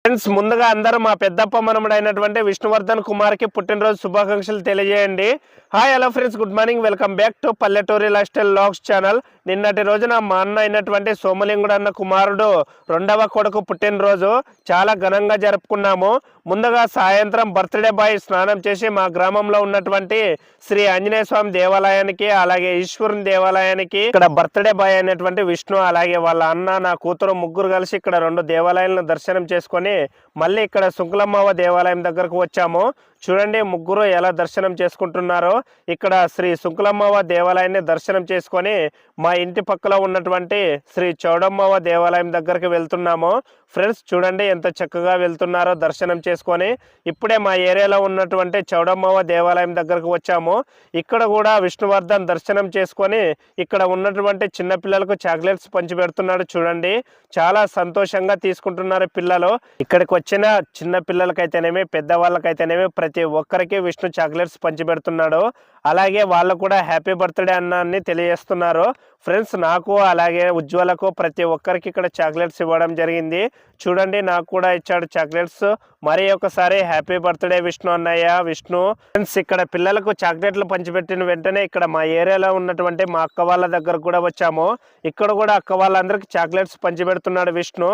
Friends ముందుగా అందరూ మా పెద్దప్ప మనముడైనటువంటి విష్ణువర్ధన్ కుమార్కి పుట్టినరోజు శుభాకాంక్షలు తెలియజేయండి. Hi hello friends, good morning, welcome back to పల్లెటూరి లైఫ్ స్టైల్ వ్లాగ్స్ ఛానల్. నిన్నటి రోజున మా అన్న అయినటువంటి సోమలింగుడు అన్న కుమారుడు రెండవ కొడుకు పుట్టినరోజు చాలా ఘనంగా జరుపుకున్నాము. ముందుగా సాయంత్రం బర్త్డే బాయ్ స్నానం చేసి మా గ్రామంలో ఉన్నటువంటి శ్రీ ఆంజనేయ స్వామి దేవాలయానికి, అలాగే ఈశ్వరుని దేవాలయానికి, ఇక్కడ బర్త్డే బాయ్ అయినటువంటి విష్ణు అలాగే వాళ్ళ అన్న నా కూతురు ముగ్గురు కలిసి ఇక్కడ 2 దేవాలయాలను దర్శనం చేసుకొని మళ్ళీ ఇక్కడ శుక్లమ్మవ దేవాలయం దగ్గరకు వచ్చాము. చూడండి ముగ్గురు ఎలా దర్శనం చేసుకుంటున్నారో. ఇక్కడ శ్రీ శుక్లమ్మవ దేవాలయాన్ని దర్శనం చేసుకొని మా ఇంటి పక్కలో ఉన్నటువంటి శ్రీ చౌడమ్మవ దేవాలయం దగ్గరికి వెళ్తున్నాము. ఫ్రెండ్స్ చూడండి ఎంత చక్కగా వెళ్తున్నారో దర్శనం చేసుకొని. ఇప్పుడే మా ఏరియాలో ఉన్నటువంటి చౌడమ్మవ దేవాలయం దగ్గరకు వచ్చాము. ఇక్కడ కూడా విష్ణువర్ధన్ దర్శనం చేసుకొని ఇక్కడ ఉన్నటువంటి చిన్నపిల్లలకు చాక్లెట్స్ పంచిపెడుతున్నాడు. చూడండి చాలా సంతోషంగా తీసుకుంటున్నారు పిల్లలు. ఇక్కడికి వచ్చిన చిన్న పిల్లలకైతేనేమి పెద్దవాళ్ళకైతేనేమి ప్రతి ఒక్కరికి విష్ణు చాక్లెట్స్ పంచిపెడుతున్నాడు. అలాగే వాళ్ళు కూడా హ్యాపీ బర్త్డే అన్నాన్ని తెలియజేస్తున్నారు. ఫ్రెండ్స్ నాకు అలాగే ఉజ్వలకు ప్రతి ఒక్కరికి ఇక్కడ చాక్లెట్స్ ఇవ్వడం జరిగింది. చూడండి నాకు కూడా ఇచ్చాడు చాక్లెట్స్. మరి ఒకసారి హ్యాపీ బర్త్డే విష్ణు అన్నయ్య. విష్ణు ఫ్రెండ్స్ ఇక్కడ పిల్లలకు చాక్లెట్లు పంచిపెట్టిన వెంటనే ఇక్కడ మా ఏరియాలో ఉన్నటువంటి మా అక్క వాళ్ళ దగ్గర కూడా వచ్చాము. ఇక్కడ కూడా అక్క వాళ్ళందరికీ చాక్లెట్స్ పంచిపెడుతున్నాడు విష్ణు.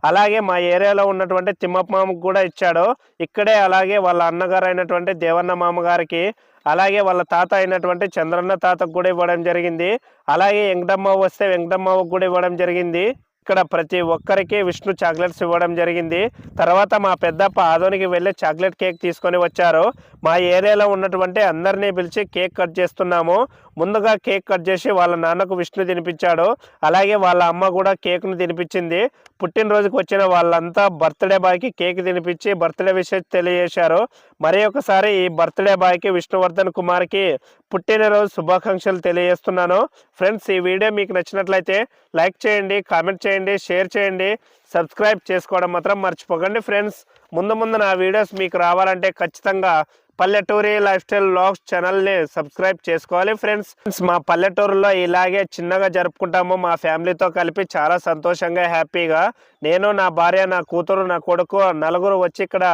అలాగే మా ఏరియాలో ఉన్నటువంటి తిమ్మప్ప మామకు కూడా ఇచ్చాడు. ఇక్కడే అలాగే వాళ్ళ అన్నగారు అయినటువంటి దేవన్న మామగారికి, అలాగే వాళ్ళ తాత అయినటువంటి చంద్రన్న తాతకు కూడా ఇవ్వడం జరిగింది. అలాగే వెంకటమ్మ వస్తే వెంకటమ్మకు కూడా ఇవ్వడం జరిగింది. ఇక్కడ ప్రతి ఒక్కరికి విష్ణు చాక్లెట్స్ ఇవ్వడం జరిగింది. తర్వాత మా పెద్దప్ప ఆదోనికి వెళ్ళి చాక్లెట్ కేక్ తీసుకొని వచ్చారు. మా ఏరియాలో ఉన్నటువంటి అందరినీ పిలిచి కేక్ కట్ చేస్తున్నాము. ముందుగా కేక్ కట్ చేసి వాళ్ళ నాన్నకు విష్ణు తినిపించాడు. అలాగే వాళ్ళ అమ్మ కూడా కేక్ను తినిపించింది. పుట్టినరోజుకు వచ్చిన వాళ్ళంతా బర్త్డే బాయ్కి కేక్ తినిపించి బర్త్డే విషయం తెలియజేశారు. మరి ఒకసారి ఈ బర్త్డే బాయ్కి విష్ణువర్ధన్ కుమార్కి పుట్టినరోజు శుభాకాంక్షలు తెలియజేస్తున్నాను. ఫ్రెండ్స్ ఈ వీడియో మీకు నచ్చినట్లయితే లైక్ చేయండి, కామెంట్ చేయండి, షేర్ చేయండి, సబ్స్క్రైబ్ చేసుకోవడం మాత్రం మర్చిపోకండి. ఫ్రెండ్స్ ముందు నా వీడియోస్ మీకు రావాలంటే ఖచ్చితంగా పల్లెటూరి లైఫ్ స్టైల్ వ్లాగ్స్ ఛానల్ని సబ్స్క్రైబ్ చేసుకోవాలి. ఫ్రెండ్స్ మా పల్లెటూరులో ఇలాగే చిన్నగా జరుపుకుంటాము మా ఫ్యామిలీతో కలిపి చాలా సంతోషంగా హ్యాపీగా. నేను నా భార్య నా కూతురు నా కొడుకు నలుగురు వచ్చి ఇక్కడ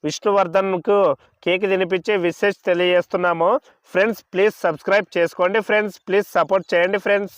విష్ణువర్ధన్కు కేక్ తినిపించి విషెస్ తెలియజేస్తున్నాము. ఫ్రెండ్స్ ప్లీజ్ సబ్స్క్రైబ్ చేసుకోండి. ఫ్రెండ్స్ ప్లీజ్ సపోర్ట్ చేయండి. ఫ్రెండ్స్